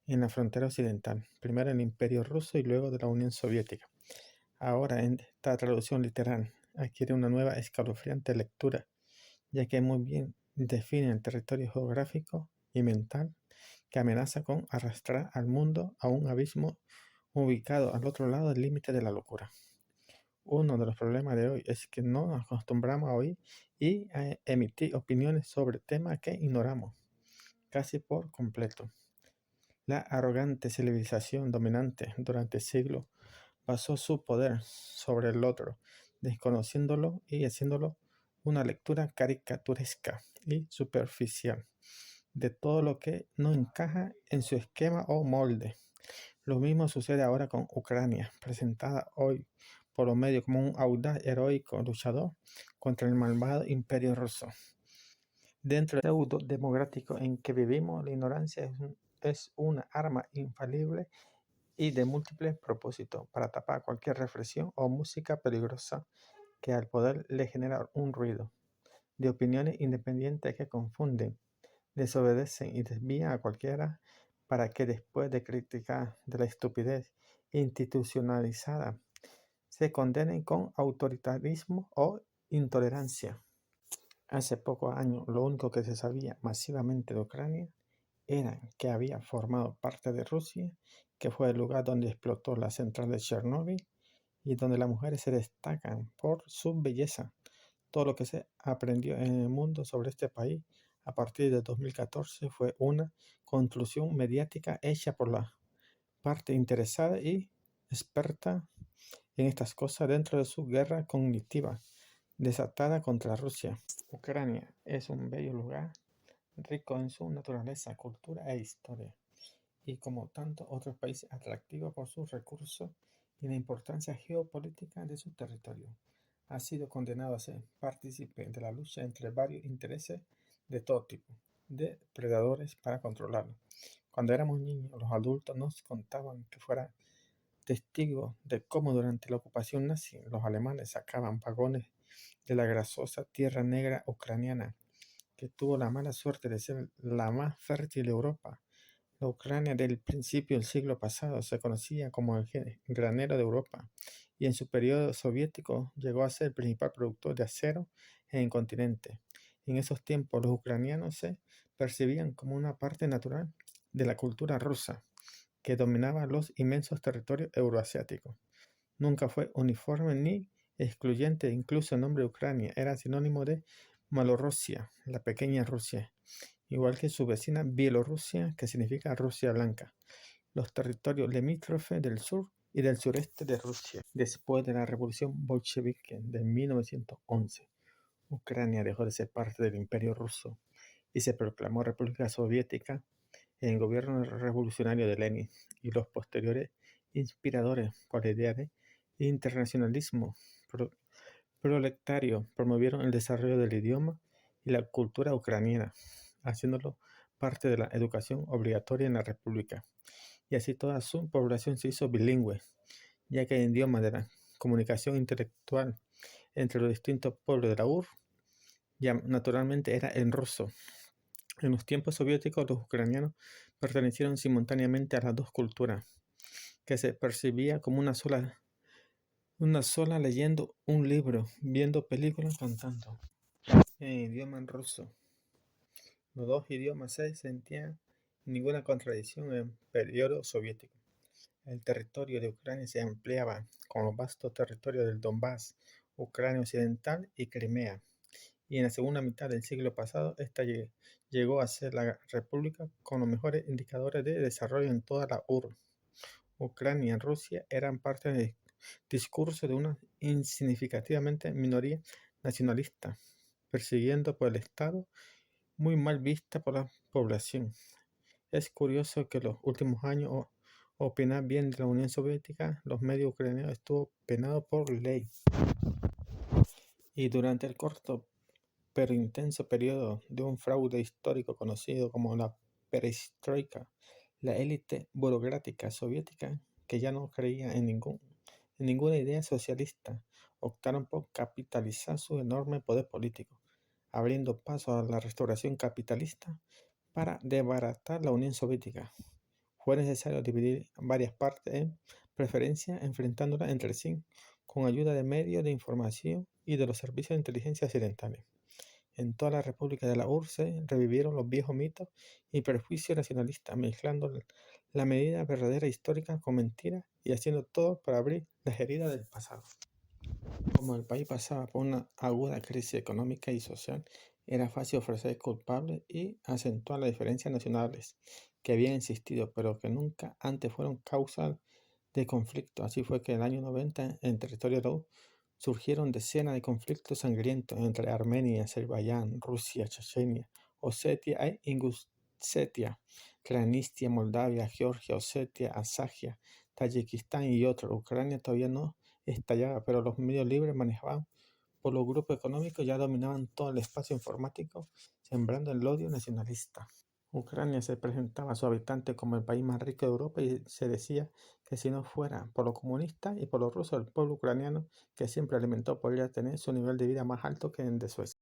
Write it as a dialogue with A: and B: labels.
A: en la frontera occidental, primero el Imperio Ruso y luego de la Unión Soviética. Ahora, en esta traducción literal, adquiere una nueva escalofriante lectura, ya que muy bien define el territorio geográfico y mental que amenaza con arrastrar al mundo a un abismo ubicado al otro lado del límite de la locura. Uno de los problemas de hoy es que no nos acostumbramos a oír y a emitir opiniones sobre temas que ignoramos casi por completo. La arrogante civilización dominante durante siglos basó su poder sobre el otro, desconociéndolo y haciéndolo una lectura caricaturesca y superficial de todo lo que no encaja en su esquema o molde. Lo mismo sucede ahora con Ucrania, presentada hoy por los medios como un audaz, heroico luchador contra el malvado imperio ruso. Dentro del pseudo democrático en que vivimos, la ignorancia es una arma infalible y de múltiples propósitos para tapar cualquier reflexión o música peligrosa que al poder le genera un ruido de opiniones independientes que confunden, desobedecen y desvían a cualquiera para que después de criticar de la estupidez institucionalizada se condenen con autoritarismo o intolerancia. Hace pocos años lo único que se sabía masivamente de Ucrania era que había formado parte de Rusia, que fue el lugar donde explotó la central de Chernóbil y donde las mujeres se destacan por su belleza. Todo lo que se aprendió en el mundo sobre este país a partir de 2014 fue una construcción mediática hecha por la parte interesada y experta en estas cosas dentro de su guerra cognitiva desatada contra Rusia. Ucrania es un bello lugar, rico en su naturaleza, cultura e historia, y como tantos otros países atractivo por sus recursos y la importancia geopolítica de su territorio. Ha sido condenado a ser partícipe de la lucha entre varios intereses de todo tipo, de predadores para controlarlo. Cuando éramos niños, los adultos nos contaban que fuera testigos de cómo durante la ocupación nazi los alemanes sacaban vagones de la grasosa tierra negra ucraniana, que tuvo la mala suerte de ser la más fértil de Europa. La Ucrania del principio del siglo pasado se conocía como el granero de Europa y en su periodo soviético llegó a ser el principal productor de acero en el continente. En esos tiempos los ucranianos se percibían como una parte natural de la cultura rusa que dominaba los inmensos territorios euroasiáticos. Nunca fue uniforme ni excluyente, incluso el nombre Ucrania era sinónimo de Malorrusia, la pequeña Rusia, igual que su vecina Bielorrusia, que significa Rusia blanca, los territorios limítrofes del sur y del sureste de Rusia. Después de la revolución bolchevique de 1911, Ucrania dejó de ser parte del Imperio Ruso y se proclamó República Soviética en el gobierno revolucionario de Lenin y los posteriores inspiradores por la idea de internacionalismo proletario promovieron el desarrollo del idioma y la cultura ucraniana, haciéndolo parte de la educación obligatoria en la República. Y así toda su población se hizo bilingüe, ya que el idioma de la comunicación intelectual entre los distintos pueblos de la URSS ya naturalmente era el ruso. En los tiempos soviéticos, los ucranianos pertenecieron simultáneamente a las dos culturas, que se percibía como una sola leyendo un libro, viendo películas, cantando en idioma ruso. Los dos idiomas se sentían ninguna contradicción en el periodo soviético. El territorio de Ucrania se ampliaba con los vastos territorios del Donbass, Ucrania Occidental y Crimea. Y en la segunda mitad del siglo pasado, esta llegó a ser la república con los mejores indicadores de desarrollo en toda la URSS. Ucrania y Rusia eran parte del discurso de una insignificativamente minoría nacionalista, persiguiendo por el Estado, muy mal vista por la población. Es curioso que en los últimos años opinar bien de la Unión Soviética, los medios ucranianos estuvo penado por ley. Y durante el corto pero intenso periodo de un fraude histórico conocido como la perestroika, la élite burocrática soviética, que ya no creía en ninguna idea socialista, optaron por capitalizar su enorme poder político, abriendo paso a la restauración capitalista para desbaratar la Unión Soviética. Fue necesario dividir varias partes en preferencia, enfrentándolas entre sí, con ayuda de medios de información y de los servicios de inteligencia occidentales. En toda la República de la URSS revivieron los viejos mitos y prejuicios nacionalistas, mezclando la medida verdadera histórica con mentiras y haciendo todo para abrir las heridas del pasado. Como el país pasaba por una aguda crisis económica y social, era fácil ofrecer culpables y acentuar las diferencias nacionales que habían existido, pero que nunca antes fueron causa de conflicto. Así fue que en el año 90, en territorio de la U, surgieron decenas de conflictos sangrientos entre Armenia, Azerbaiyán, Rusia, Chechenia, Osetia e Ingushetia, Transnistria, Moldavia, Georgia, Osetia, Abjasia, Tayikistán y otros. Ucrania todavía no estallaba, pero los medios libres manejaban por los grupos económicos ya dominaban todo el espacio informático, sembrando el odio nacionalista. Ucrania se presentaba a sus habitantes como el país más rico de Europa y se decía que si no fuera por los comunistas y por los rusos, el pueblo ucraniano que siempre alimentó podría tener su nivel de vida más alto que el de Suecia.